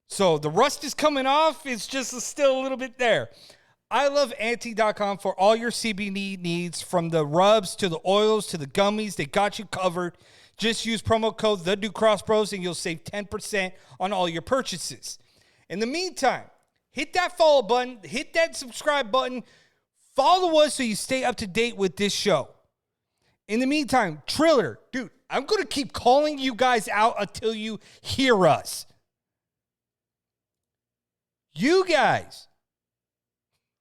So the rust is coming off. It's just still a little bit there. I love Auntie.com for all your CBD needs, from the rubs to the oils to the gummies. They got you covered. Just use promo code TheDucrossBros and you'll save 10% on all your purchases. In the meantime, hit that follow button, hit that subscribe button, follow us so you stay up to date with this show. In the meantime, Triller, dude, I'm going to keep calling you guys out until you hear us. You guys,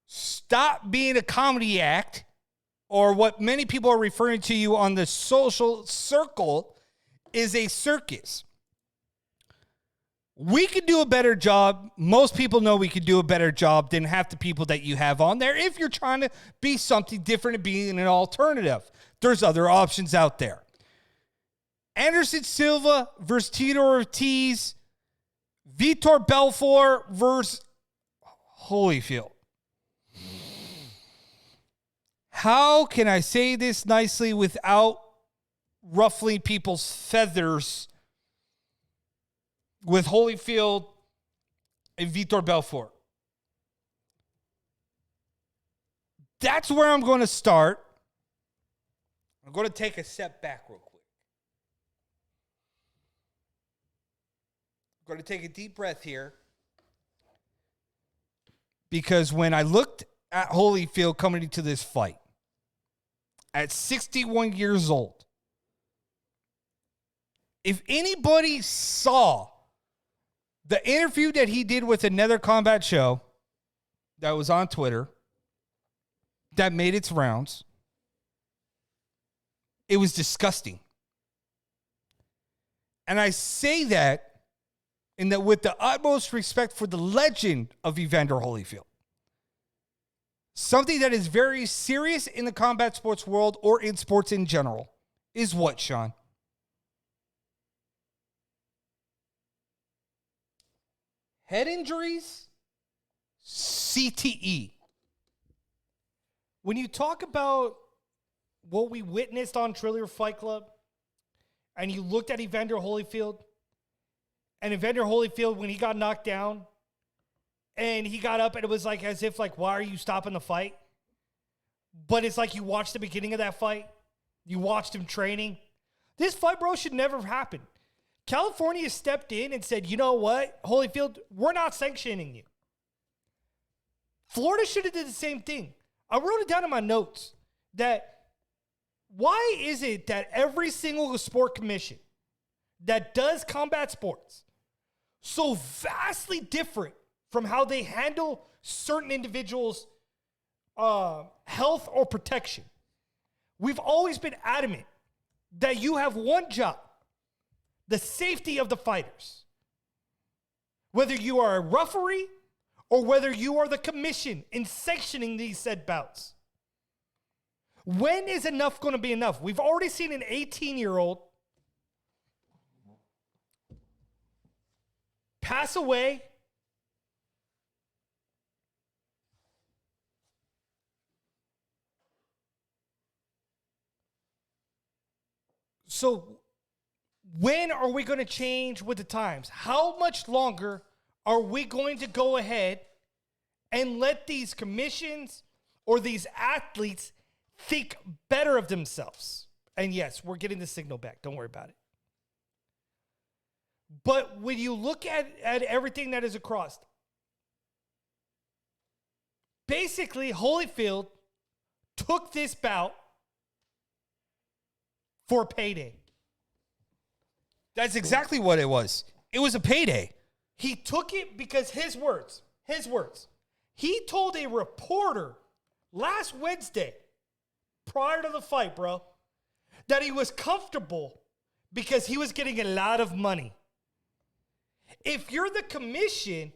stop being a comedy act, or what many people are referring to you on the social circle is a circus. We could do a better job. Most people know we could do a better job than half the people that you have on there. If you're trying to be something different and being an alternative, there's other options out there. Anderson Silva versus Tito Ortiz. Vitor Belfort versus Holyfield. How can I say this nicely without ruffling people's feathers with Holyfield and Vitor Belfort? That's where I'm going to start. I'm going to take a step back real quick. I'm going to take a deep breath here. Because when I looked at Holyfield coming into this fight, at 61 years old, if anybody saw the interview that he did with another combat show that was on Twitter, that made its rounds, it was disgusting. And I say that in that with the utmost respect for the legend of Evander Holyfield. Something that is very serious in the combat sports world or in sports in general is what, Sean? Head injuries, CTE. When you talk about what we witnessed on Triller Fight Club, and you looked at Evander Holyfield, and Evander Holyfield, when he got knocked down, and he got up, and it was like as if, like, why are you stopping the fight? But it's like you watched the beginning of that fight. You watched him training. This fight, bro, should never have happened. California stepped in and said, you know what, Holyfield, we're not sanctioning you. Florida should have did the same thing. I wrote it down in my notes that why is it that every single sport commission that does combat sports so vastly different from how they handle certain individuals' health or protection? We've always been adamant that you have one job: the safety of the fighters. Whether you are a referee or whether you are the commission in sanctioning these said bouts. When is enough going to be enough? We've already seen an 18-year-old pass away. So when are we going to change with the times? How much longer are we going to go ahead and let these commissions or these athletes think better of themselves? And yes, we're getting the signal back. Don't worry about it. But when you look at everything that is across, basically Holyfield took this bout for payday. That's exactly what it was. It was a payday. He took it because his words. He told a reporter last Wednesday, prior to the fight, bro, that he was comfortable because he was getting a lot of money. If you're the commission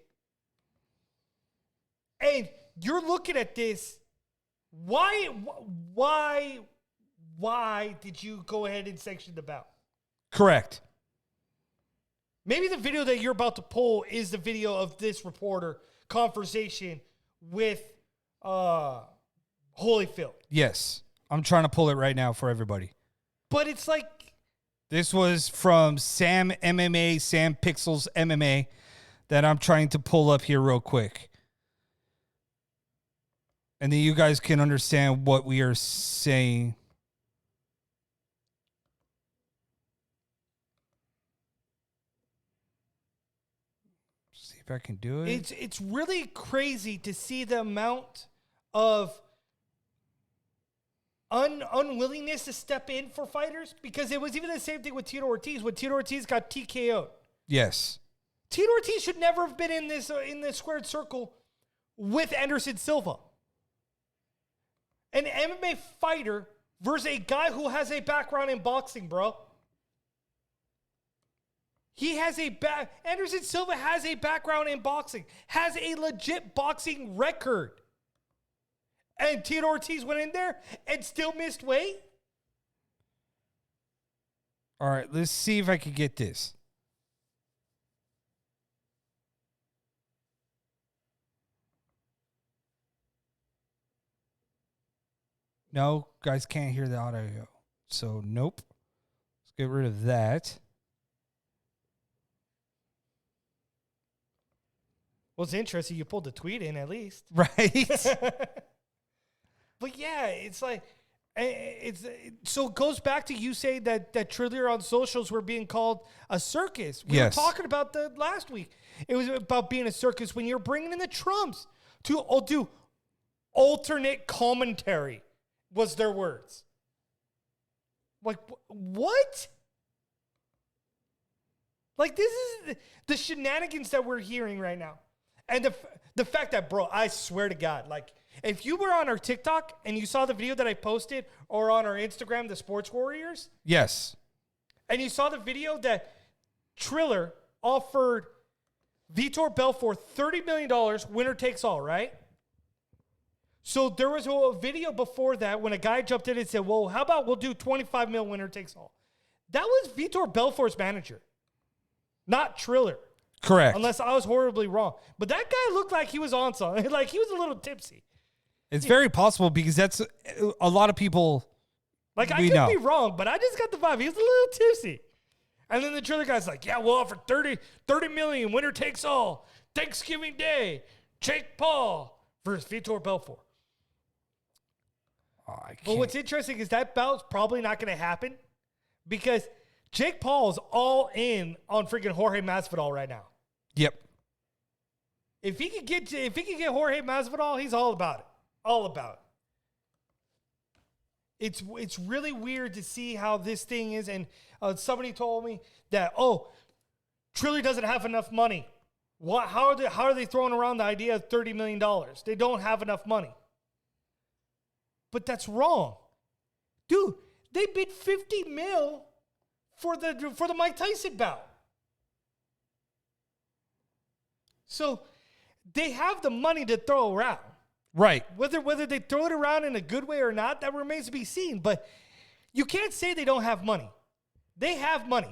and you're looking at this, why did you go ahead and sanction the bout? Correct. Maybe the video that you're about to pull is the video of this reporter conversation with Holyfield. Yes. I'm trying to pull it right now for everybody. But it's like, this was from Sam Pixels MMA, that I'm trying to pull up here real quick. And then you guys can understand what we are saying. See if I can do it. It's really crazy to see the amount of unwillingness to step in for fighters? Because it was even the same thing with Tito Ortiz when Tito Ortiz got TKO'd. Yes. Tito Ortiz should never have been in this squared circle with Anderson Silva. An MMA fighter versus a guy who has a background in boxing, bro. Anderson Silva has a background in boxing, has a legit boxing record. And Tito Ortiz went in there and still missed weight? All right, let's see if I can get this. No, guys can't hear the audio. So, nope. Let's get rid of that. Well, it's interesting. You pulled the tweet in at least. Right? But yeah, it's like, so it goes back to you saying that Triller on socials were being called a circus. We were talking about that last week. It was about being a circus when you're bringing in the Trumps to do alternate commentary, was their words. Like, what? Like, this is the shenanigans that we're hearing right now. And the fact that, bro, I swear to God, like, if you were on our TikTok and you saw the video that I posted, or on our Instagram, the Sports Warriors. Yes. And you saw the video that Triller offered Vitor Belfort $30 million, winner takes all, right? So there was a video before that when a guy jumped in and said, well, how about we'll do 25 mil winner takes all? That was Vitor Belfort's manager, not Triller. Correct. Unless I was horribly wrong. But that guy looked like he was on something. Like he was a little tipsy. It's very possible because that's a lot of people. Like I could be wrong, but I just got the vibe. He was a little tipsy. And then the Triller guy's like, yeah, we'll offer 30 million, winner takes all. Thanksgiving Day, Jake Paul versus Vitor Belfort. Oh, but what's interesting is that bout's probably not going to happen because Jake Paul is all in on freaking Jorge Masvidal right now. Yep. If he could get Jorge Masvidal, he's all about it. All about it. It's really weird to see how this thing is. And somebody told me that, Triller doesn't have enough money. What? How are they throwing around the idea of $30 million? They don't have enough money. But that's wrong. Dude, they bid $50 million for the Mike Tyson bout. So they have the money to throw around. Right. Whether they throw it around in a good way or not, that remains to be seen. But you can't say they don't have money. They have money.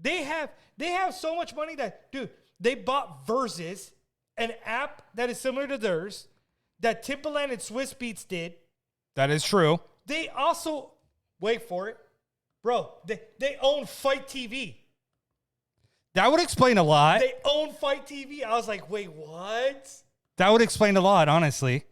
They have so much money that, dude, they bought Versus, an app that is similar to theirs, that Timbaland and Swiss Beats did. That is true. They also, wait for it, bro, they own Fight TV. That would explain a lot. They own Fight TV. I was like, wait, what? That would explain a lot, honestly.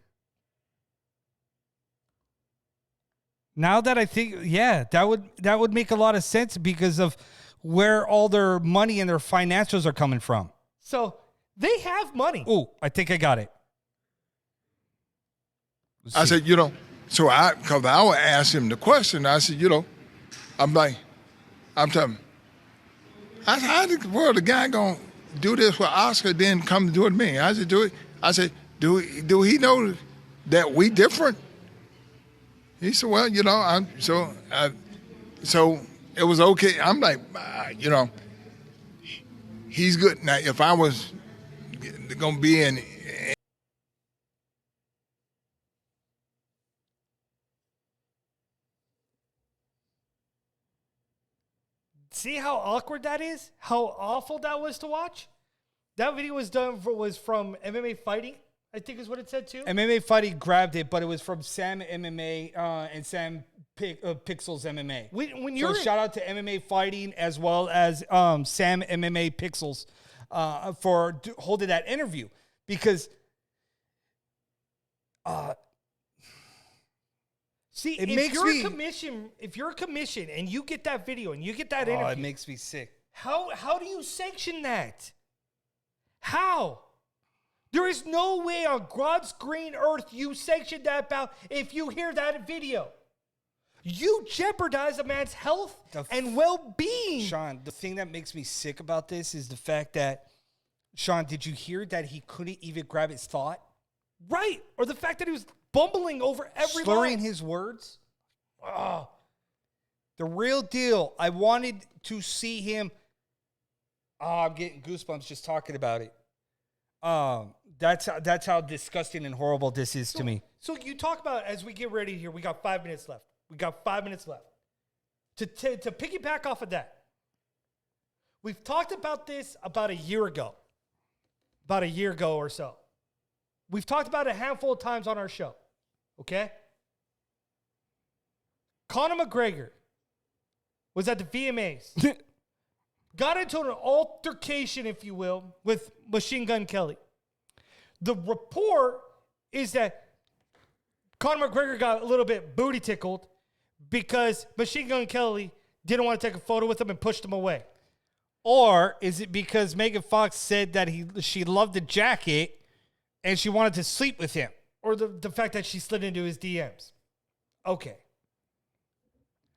Now that I think, yeah, that would make a lot of sense because of where all their money and their financials are coming from. So they have money. Oh, I think I got it. I said, because I would ask him the question. I said, I'm telling him, how in the world the guy gonna do this with Oscar, then come to do it to me? I said, do he know that we different? He said, well, so it was okay. I'm like, he's good. Now, if I was gonna be in. See how awkward that is? How awful that was to watch? That video was from MMA Fighting, I think is what it said too. MMA Fighting grabbed it, but it was from Sam MMA and Sam Pixels MMA. When you're shout out to MMA Fighting as well as Sam MMA Pixels for holding that interview because see, if you're a commission and you get that video and you get that interview, it makes me sick. How do you sanction that? How? There is no way on God's green earth you sanction that bout if you hear that video. You jeopardize a man's health and well-being. Sean, the thing that makes me sick about this is the fact that, Sean, did you hear that he couldn't even grab his thought? Right. Or the fact that he was bumbling over every Slurring line. his words? Oh, the real deal. I wanted to see him. Oh, I'm getting goosebumps just talking about it. That's how disgusting and horrible this is to me. So you talk about, as we get ready here, we got 5 minutes left. To piggyback off of that, we've talked about this about a year ago or so. We've talked about it a handful of times on our show, okay? Conor McGregor was at the VMAs, got into an altercation, if you will, with Machine Gun Kelly. The report is that Conor McGregor got a little bit booty tickled because Machine Gun Kelly didn't want to take a photo with him and pushed him away. Or is it because Megan Fox said that she loved the jacket and she wanted to sleep with him? Or the fact that she slid into his DMs. Okay.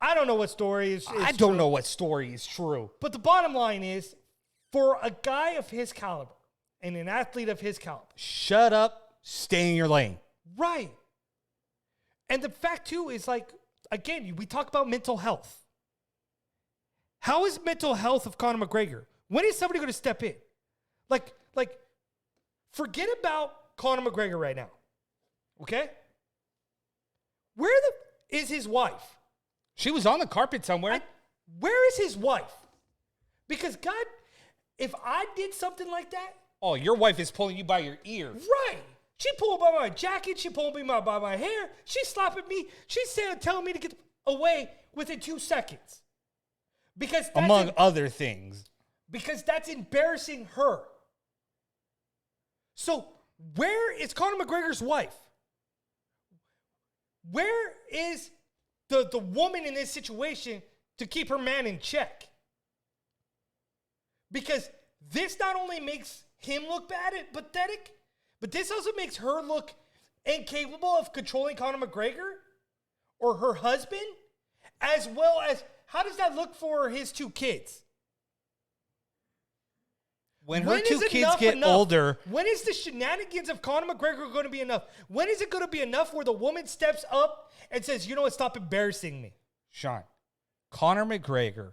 I don't know what story is I don't know what story is true. But the bottom line is, for a guy of his caliber and an athlete of his caliber. Shut up, stay in your lane. Right. And the fact, too, is like, again, we talk about mental health. How is mental health of Conor McGregor? When is somebody going to step in? Like, forget about Conor McGregor right now. Okay? Where is his wife? She was on the carpet somewhere. Where is his wife? Because God, if I did something like that. Oh, your wife is pulling you by your ear. Right. She pulled by my jacket. She pulled me by my hair. She's slapping me. She's telling me to get away within 2 seconds. Because that's among other things. Because that's embarrassing her. So where is Conor McGregor's wife? Where is the woman in this situation to keep her man in check? Because this not only makes him look bad and pathetic, but this also makes her look incapable of controlling Conor McGregor or her husband, as well as how does that look for his 2 kids? When her 2 kids get older. When is the shenanigans of Conor McGregor going to be enough? When is it going to be enough where the woman steps up and says, you know what, stop embarrassing me? Sean, Conor McGregor,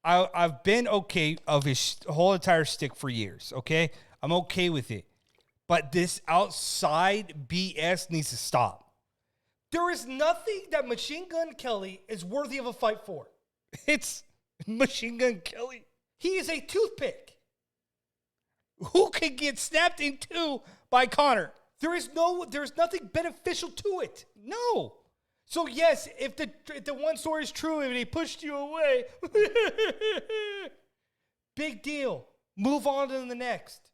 I've been okay of his whole entire stick for years, okay? I'm okay with it. But this outside BS needs to stop. There is nothing that Machine Gun Kelly is worthy of a fight for. It's Machine Gun Kelly. He is a toothpick. Who can get snapped in 2 by Conor? There's nothing beneficial to it. No. So yes, if the one story is true and he pushed you away, big deal. Move on to the next.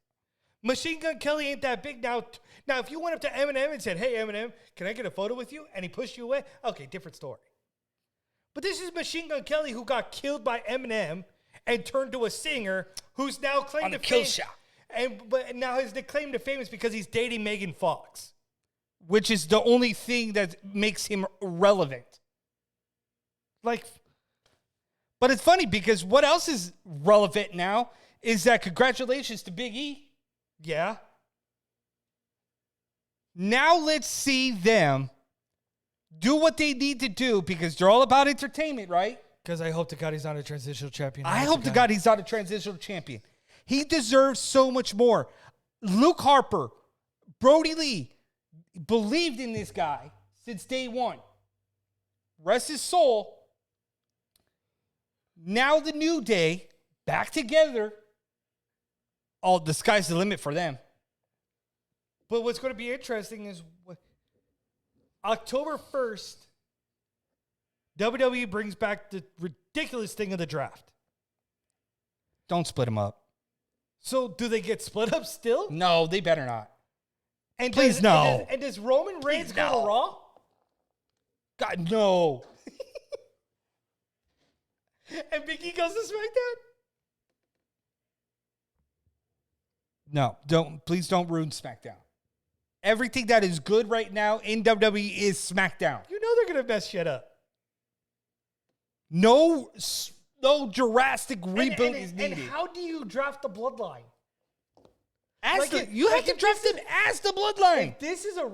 Machine Gun Kelly ain't that big now. Now, if you went up to Eminem and said, "Hey, Eminem, can I get a photo with you?" and he pushed you away, okay, different story. But this is Machine Gun Kelly who got killed by Eminem and turned to a singer who's now claimed to fame. But now his claim to fame is because he's dating Megan Fox, which is the only thing that makes him relevant. But it's funny because what else is relevant now is that congratulations to Big E. Yeah. Now let's see them do what they need to do because they're all about entertainment, right? Because I hope to God he's not a transitional champion. I hope to God he's not a transitional champion. He deserves so much more. Luke Harper, Brody Lee, believed in this guy since day one. Rest his soul. Now the New Day, back together. Oh, the sky's the limit for them. But what's going to be interesting is October 1st, WWE brings back the ridiculous thing of the draft. Don't split them up. So do they get split up still? No, they better not. And please no. And does Roman Reigns go to Raw? God, no. And Big E goes to SmackDown? No, please don't ruin SmackDown. Everything that is good right now in WWE is SmackDown. You know they're going to mess shit up. No drastic reboot is needed. And how do you draft the bloodline? You have to draft it as the bloodline. If this is a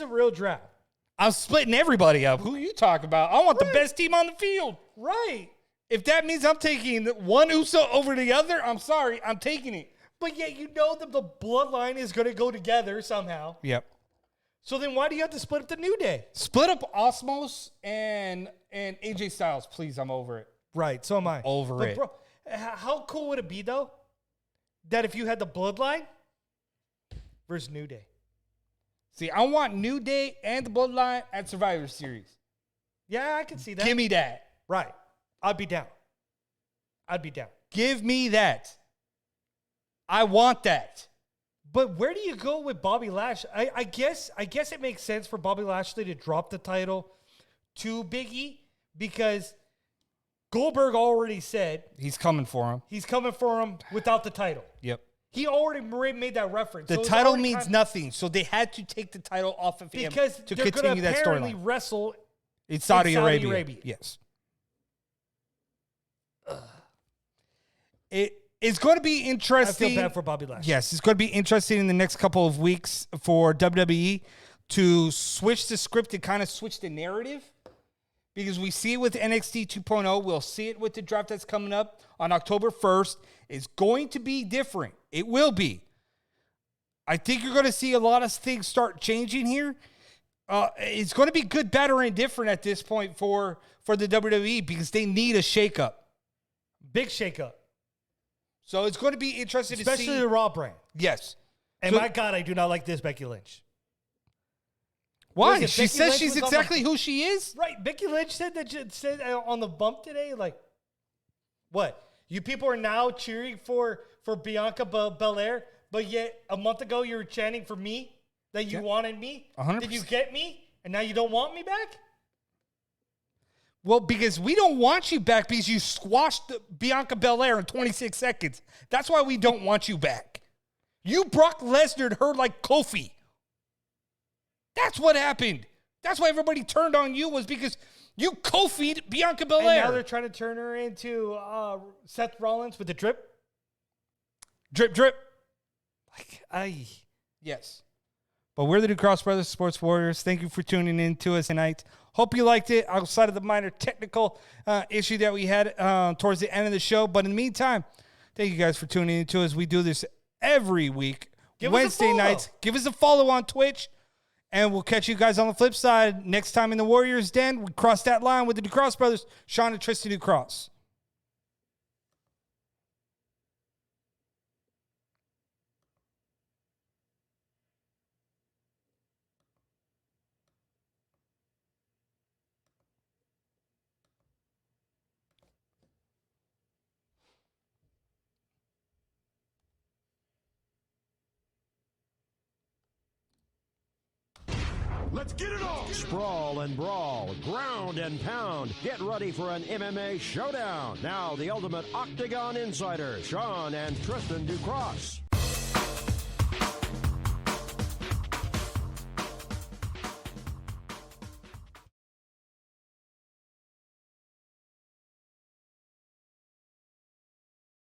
real draft, I'm splitting everybody up. Who you talk about? I want the best team on the field. right? If that means I'm taking one Uso over the other, I'm sorry. I'm taking it. But yet you know that the bloodline is going to go together somehow. Yep. So then why do you have to split up the New Day? Split up Osmos and AJ Styles, please. I'm over it. Right, so am I. Over it. Bro, how cool would it be, though, that if you had the bloodline versus New Day? See, I want New Day and the Bloodline at Survivor Series. Yeah, I can see that. Give me that. Right. I'd be down. Give me that. I want that. But where do you go with Bobby Lashley? I guess it makes sense for Bobby Lashley to drop the title to Big E because Goldberg already said He's coming for him. he's coming for him without the title. Yep. He already made that reference. The So it's title already means kind- nothing, so they had to take the title off of him because to they're continue that apparently storyline. wrestle. It's Saudi Saudi Arabia. Arabia. Yes. It's going to be I interesting. feel bad for Bobby Lashley. Yes, it's going to be interesting in the next couple of weeks for WWE to switch the script and kind of switch the narrative. Because we see it with NXT 2.0. We'll see it with the draft that's coming up on October 1st. It's going to be different. It will be. I think you're going to see a lot of things start changing here. It's going to be good, bad, or indifferent at this point for the WWE because they need a shakeup. Big shakeup. So it's going to be interesting Especially to see. the Raw brand. Yes. And So- my God, I do not like this Becky Lynch. Why? Was it She Becky says Lynch she's was on exactly who she is. Right. Becky Lynch said that said on the bump today, like, what? You people are now cheering for Bianca Belair, but yet a month ago you were chanting for me that you wanted me. 100%. Did you get me? And now you don't want me back? Well, because we don't want you back because you squashed Bianca Belair in 26 seconds. That's why we don't want you back. You Brock Lesnar'd her like Kofi. That's what happened. That's why everybody turned on you was because you Kofi'd Bianca And now they're Belair. trying to turn her into Seth Rollins with the drip. Drip, drip. Like, Yes. But we're the Ducross Brothers Sports Warriors. Thank you for tuning in to us tonight. Hope you liked it outside of the minor technical issue that we had towards the end of the show. But in the meantime, thank you guys for tuning in to us. We do this every week. Give us a Wednesday follow. nights. Give us a follow on Twitch. And we'll catch you guys on the flip side next time in the Warriors Den. We cross that line with the Ducross Brothers, Sean and Tristan Ducross. Let's get it on! Sprawl and brawl, ground and pound. Get ready for an MMA showdown. Now, the ultimate Octagon Insider, Sean and Tristan Ducross.